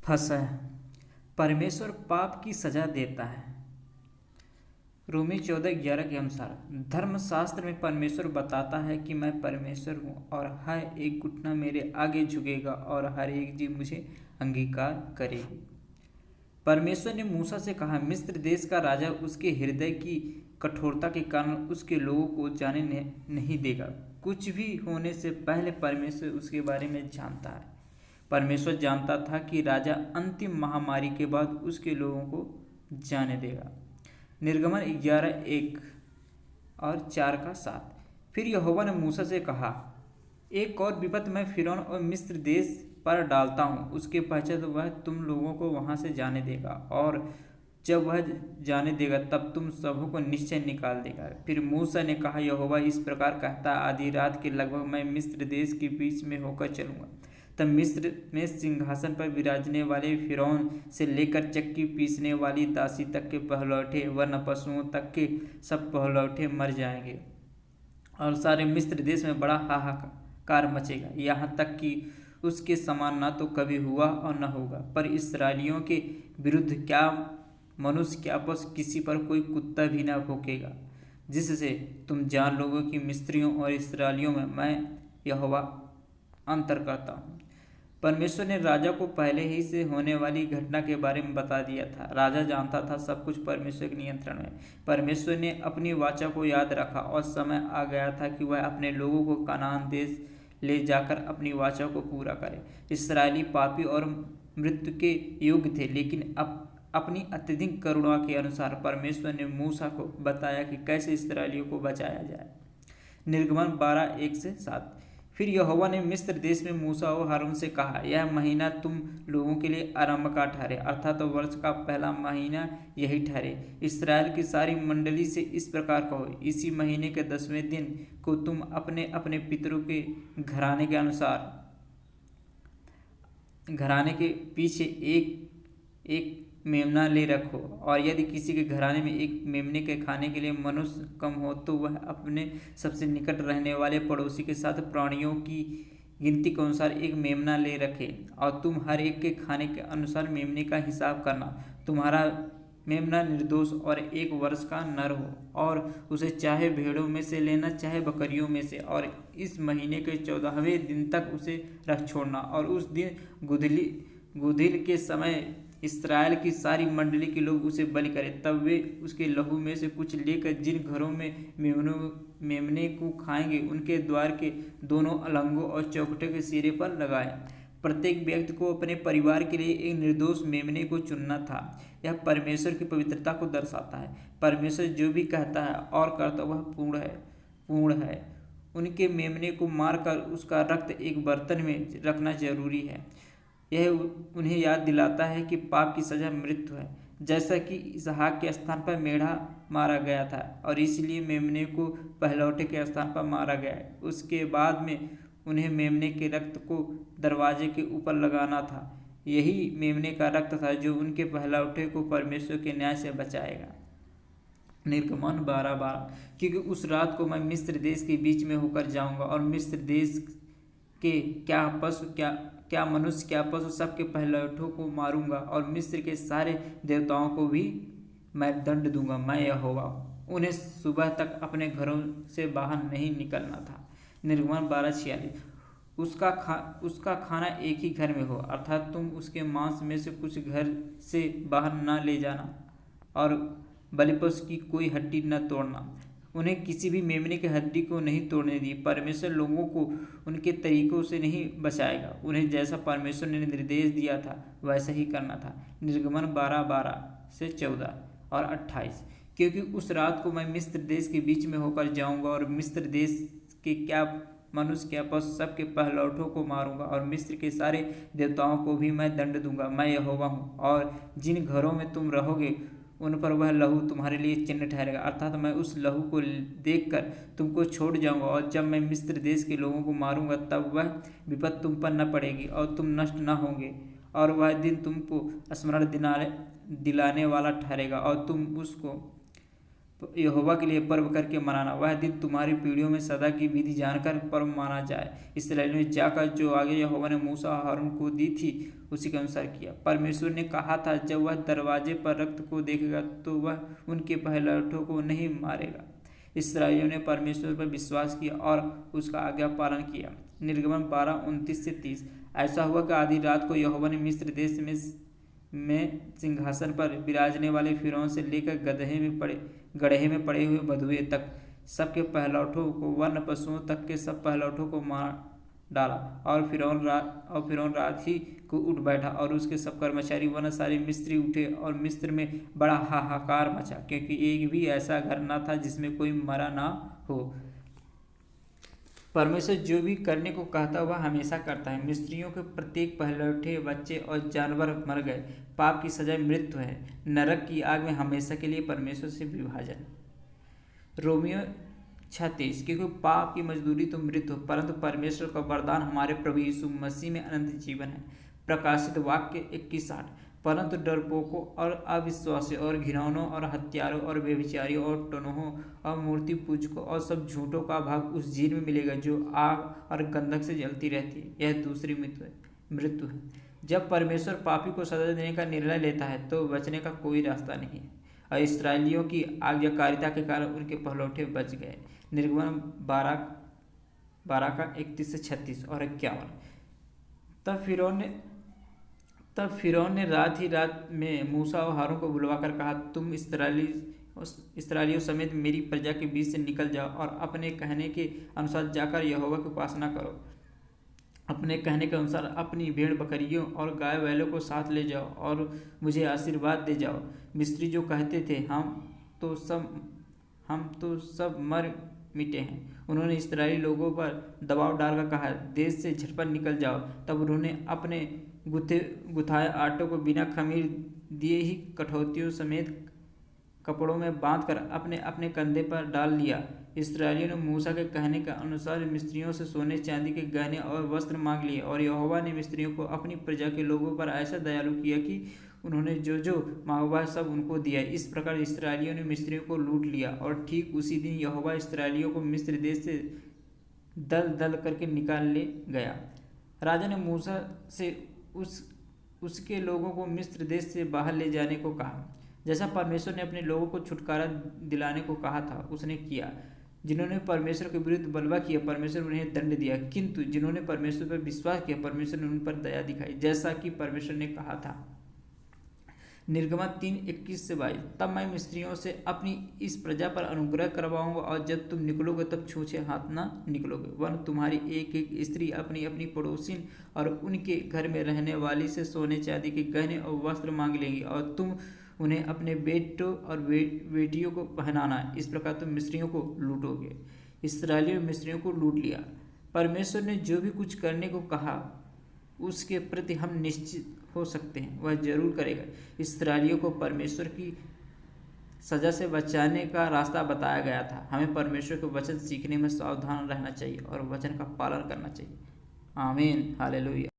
फंसा है। परमेश्वर पाप की सजा देता है। रोमी 14:11 के अनुसार धर्मशास्त्र में परमेश्वर बताता है कि मैं परमेश्वर हूँ और हर एक घुटना मेरे आगे झुकेगा और हर एक जीभ मुझे अंगीकार करेगी। परमेश्वर ने मूसा से कहा, मिस्र देश का राजा उसके हृदय की कठोरता के कारण उसके लोगों को जाने नहीं देगा। कुछ भी होने से पहले परमेश्वर उसके बारे में जानता है। परमेश्वर जानता था कि राजा अंतिम महामारी के बाद उसके लोगों को जाने देगा। निर्गमन 11:1 और 4:7। फिर यहोवा ने मूसा से कहा, एक और विपत्ति मैं फिरौन और मिस्र देश पर डालता हूँ, उसके पश्चात वह तुम लोगों को वहाँ से जाने देगा और जब वह जाने देगा तब तुम सबों को निश्चय निकाल देगा। फिर मूसा ने कहा, यहोवा इस प्रकार कहता, आधी रात के लगभग मैं मिस्र देश के बीच में होकर चलूँगा। तब मिस्र में सिंहासन पर विराजने वाले फिरौन से लेकर चक्की पीसने वाली दासी तक के पहलौठे वरन पशुओं तक के सब पहलौठे मर जाएंगे और सारे मिस्र देश में बड़ा हाहाकार मचेगा, यहाँ तक कि उसके समान न तो कभी हुआ और न होगा। पर इस्राएलियों के विरुद्ध क्या मनुष्य क्या पशु किसी पर कोई कुत्ता भी न भौंकेगा, जिससे तुम जान लोगे कि मिस्रियों और इस्राएलियों में मैं यहोवा अंतर करता हूँ। परमेश्वर ने राजा को पहले ही से होने वाली घटना के बारे में बता दिया था। राजा जानता था सब कुछ परमेश्वर के नियंत्रण में। परमेश्वर ने अपनी वाचा को याद रखा और समय आ गया था कि वह अपने लोगों को कनान देश ले जाकर अपनी वाचा को पूरा करे। इस्राएली पापी और मृत्यु के योग्य थे, लेकिन अपनी अत्यधिक करुणा के अनुसार परमेश्वर ने मूसा को बताया कि कैसे इस्राएलियों को बचाया जाए। निर्गमन 12:1-7। फिर यहोवा ने मिस्र देश में मूसा और हारून से कहा, यह महीना तुम लोगों के लिए आरंभ का ठहरे, अर्थात तो वर्ष का पहला महीना यही ठहरे। इस्राएल की सारी मंडली से इस प्रकार कहो, इसी महीने के 10वें दिन को तुम अपने अपने पितरों के घराने के अनुसार घराने के पीछे एक एक मेमना ले रखो, और यदि किसी के घराने में एक मेमने के खाने के लिए मनुष्य कम हो तो वह अपने सबसे निकट रहने वाले पड़ोसी के साथ प्राणियों की गिनती के अनुसार एक मेमना ले रखे, और तुम हर एक के खाने के अनुसार मेमने का हिसाब करना। तुम्हारा मेमना निर्दोष और 1 वर्ष का नर हो, और उसे चाहे भेड़ों में से लेना चाहे बकरियों में से, और इस महीने के 14वें दिन तक उसे रख छोड़ना। और उस दिन गुधिल के समय इस्राएल की सारी मंडली के लोग उसे बलि करें। तब वे उसके लहू में से कुछ लेकर जिन घरों में मेमने को खाएंगे उनके द्वार के दोनों अलंगों और चौखटों के सिरे पर लगाएं। प्रत्येक व्यक्ति को अपने परिवार के लिए एक निर्दोष मेमने को चुनना था। यह परमेश्वर की पवित्रता को दर्शाता है। परमेश्वर जो भी कहता है और करता वह पूर्ण है। उनके मेमने को मारकर उसका रक्त एक बर्तन में रखना जरूरी है। यह उन्हें याद दिलाता है कि पाप की सजा मृत्यु है, जैसा कि इसहाक के स्थान पर मेढ़ा मारा गया था और इसलिए मेमने को पहलौठे के स्थान पर मारा गया। उसके बाद में उन्हें मेमने के रक्त को दरवाजे के ऊपर लगाना था। यही मेमने का रक्त था जो उनके पहलौठे को परमेश्वर के न्याय से बचाएगा। निर्गमन 12:12। क्योंकि उस रात को मैं मिस्र देश के बीच में होकर जाऊंगा और मिस्र देश के क्या मनुष्य क्या पशु सबके पहलौठों को मारूंगा, और मिस्र के सारे देवताओं को भी मैं दंड दूंगा। मैं यहोवा हूँ। उन्हें सुबह तक अपने घरों से बाहर नहीं निकलना था। निर्गमन 12:46। उसका खाना एक ही घर में हो, अर्थात तुम उसके मांस में से कुछ घर से बाहर न ले जाना, और बलिपशु की कोई हड्डी न तोड़ना। उन्हें किसी भी मेमने की हड्डी को नहीं तोड़ने दी। परमेश्वर लोगों को उनके तरीकों से नहीं बचाएगा। उन्हें जैसा परमेश्वर ने निर्देश दिया था वैसा ही करना था। निर्गमन 12:12-14 और 28। क्योंकि उस रात को मैं मिस्र देश के बीच में होकर जाऊंगा और मिस्र देश के क्या मनुष्य क्या पशु सबके पहलौठों को मारूंगा, और मिस्र के सारे देवताओं को भी मैं दंड दूंगा। मैं यहोवा हूँ। और जिन घरों में तुम रहोगे उन पर वह लहू तुम्हारे लिए चिन्ह ठहरेगा, अर्थात मैं उस लहू को देखकर तुमको छोड़ जाऊंगा, और जब मैं मिस्र देश के लोगों को मारूंगा तब वह विपत्ति तुम पर न पड़ेगी और तुम नष्ट न होंगे, और वह दिन तुमको स्मरण दिलाने वाला ठहरेगा, और तुम उसको यहोवा के लिए पर्व करके मनाना। वह दिन तुम्हारी पीढ़ियों में सदा की विधि जानकर पर्व माना जाए। इसराइलियों ने जाकर जो आगे यहोवा ने मूसा और हारून को दी थी उसी के अनुसार किया। परमेश्वर ने कहा था, जब वह दरवाजे पर रक्त को देखेगा तो वह उनके पहलौठों को नहीं मारेगा। इसराइलियों ने परमेश्वर पर विश्वास किया और उसका आज्ञा पालन किया। निर्गमन 12:29-30। ऐसा हुआ कि आधी रात को यहोवा ने मिस्र देश में सिंहासन पर विराजने वाले फिरौन से लेकर गड्ढे में पड़े हुए बधुए तक सबके पहलौठों को, वर्ण पशुओं तक के सब पहलौठों को मार डाला। और फिरौन रात ही को उठ बैठा और उसके सब कर्मचारी वर्ण सारे मिस्री उठे और मिस्र में बड़ा हाहाकार मचा, क्योंकि एक भी ऐसा घर न था जिसमें कोई मरा ना हो। परमेश्वर जो भी करने को कहता वह हमेशा करता है। मिस्रियों के प्रत्येक पहलौठे, बच्चे और जानवर मर गए। पाप की सजा मृत्यु है, नरक की आग में हमेशा के लिए परमेश्वर से विभाजन। रोमियो 6:23। क्योंकि पाप की मजदूरी तो मृत्यु, परंतु परमेश्वर का वरदान हमारे प्रभु यीशु मसीह में अनंत जीवन है। प्रकाशित वाक्य 21:8। परंतु डरपोकों और अविश्वासियों और घिनौनों और हत्यारों और व्यभिचारियों और टोनहों और मूर्ति पूजकों और सब झूठों का भाग उस झील में मिलेगा जो आग और गंधक से जलती रहती है। यह दूसरी मृत्यु है। जब परमेश्वर पापी को सजा देने का निर्णय लेता है तो बचने का कोई रास्ता नहीं है, और इसराइलियों की आज्ञाकारिता के कारण उनके पहलौठे बच गए। निर्गमन 12:31-36 और 51। तब फिरौन ने रात ही रात में मूसा और हारून को बुलवाकर कहा, तुम इसराइलियों समेत मेरी प्रजा के बीच से निकल जाओ और अपने कहने के अनुसार जाकर यहोवा की उपासना करो। अपने कहने के अनुसार अपनी भेड़ बकरियों और गाय बैलों को साथ ले जाओ और मुझे आशीर्वाद दे जाओ। मिस्री जो कहते थे, हम तो सब मर मिटे हैं, उन्होंने इस्राएली लोगों पर दबाव डालकर कहा, देश से झटपट निकल जाओ। तब उन्होंने अपने गुथाए आटों को बिना खमीर दिए ही कठौतियों समेत कपड़ों में बांधकर अपने अपने कंधे पर डाल लिया। इस्राएलियों ने मूसा के कहने के अनुसार मिस्रियों से सोने चांदी के गहने और वस्त्र मांग लिए, और यहोवा ने मिस्रियों को अपनी प्रजा के लोगों पर ऐसा दयालु किया कि उन्होंने जो जो मांगा सब उनको दिया। इस प्रकार इस्राएलियों ने मिस्रियों को लूट लिया, और ठीक उसी दिन यहोवा इस्राएलियों को मिस्र देश से दल दल करके निकाल ले गया। राजा ने मूसा से उसके लोगों को मिस्र देश से बाहर ले जाने को कहा। जैसा परमेश्वर ने अपने लोगों को छुटकारा दिलाने को कहा था उसने किया। जिन्होंने परमेश्वर के विरुद्ध बलवा किया, परमेश्वर उन्हें दंड दिया, किंतु जिन्होंने परमेश्वर पर विश्वास किया, परमेश्वर ने उन पर दया दिखाई, जैसा कि परमेश्वर ने कहा था। निर्गमन 3:21-22। तब मैं मिस्रियों से अपनी इस प्रजा पर अनुग्रह करवाऊंगा, और जब तुम निकलोगे तब छूछे हाथ न निकलोगे, वरन तुम्हारी एक एक स्त्री अपनी अपनी पड़ोसिन और उनके घर में रहने वाली से सोने चांदी के गहने और वस्त्र मांग लेंगी, और तुम उन्हें अपने बेटों और बेटियों को पहनाना। इस प्रकार तुम मिस्रियों को लूटोगे। इसराइलियों ने मिस्रियों को लूट लिया। परमेश्वर ने जो भी कुछ करने को कहा उसके प्रति हम निश्चित हो सकते हैं, वह जरूर करेगा। इसराइलियों को परमेश्वर की सजा से बचाने का रास्ता बताया गया था। हमें परमेश्वर के वचन सीखने में सावधान रहना चाहिए और वचन का पालन करना चाहिए। आमीन, हालेलुया।